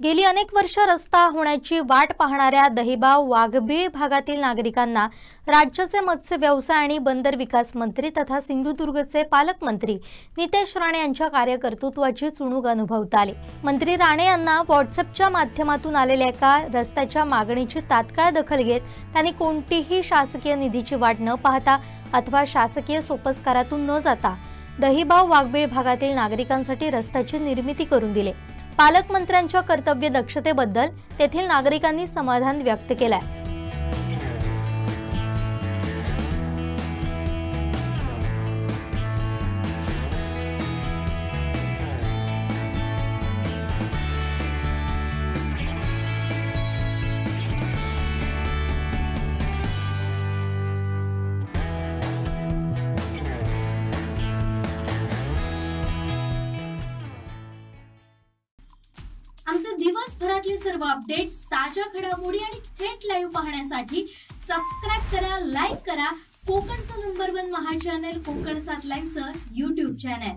गेली अनेक वर्ष रस्ता होण्याची वाट पाहणाऱ्या दहिबाव वाघबीळ भागातील नागरिकांना राज्याचे मत्स्य व्यवसाय आणि बंदर विकास मंत्री तथा सिंधुदुर्गचे पालकमंत्री नितेश राणे यांच्या कार्यकर्तृत्वाची चुणूक अनुभवता आली। मंत्री राणे यांना व्हॉट्सअपच्या माध्यमातून आलेल्या एका रस्त्याच्या मागणीची तात्काळ दखल घेत त्यांनी कोणतीही शासकीय निधीची वाट न पाहता अथवा शासकीय सोपस्कारातून न जाता दहिबाव वाघबीळ भागातील नागरिकांसाठी रस्त्याची निर्मिती करून दिली। पालकमंत्र्यांच्या कर्तव्य दक्षतेबद्दल तेथील नागरिकांनी समाधान व्यक्त केलंय। आमचे दिवसभरातले सर्व अपडेट्स, ताज्या घडामोडी आणि थेट लाईव्ह पाहण्यासाठी सबस्क्राइब करा, लाईक करा कोकणचं नंबर 1 महा चॅनल कोकण 7 लाईव्हचं YouTube चॅनल।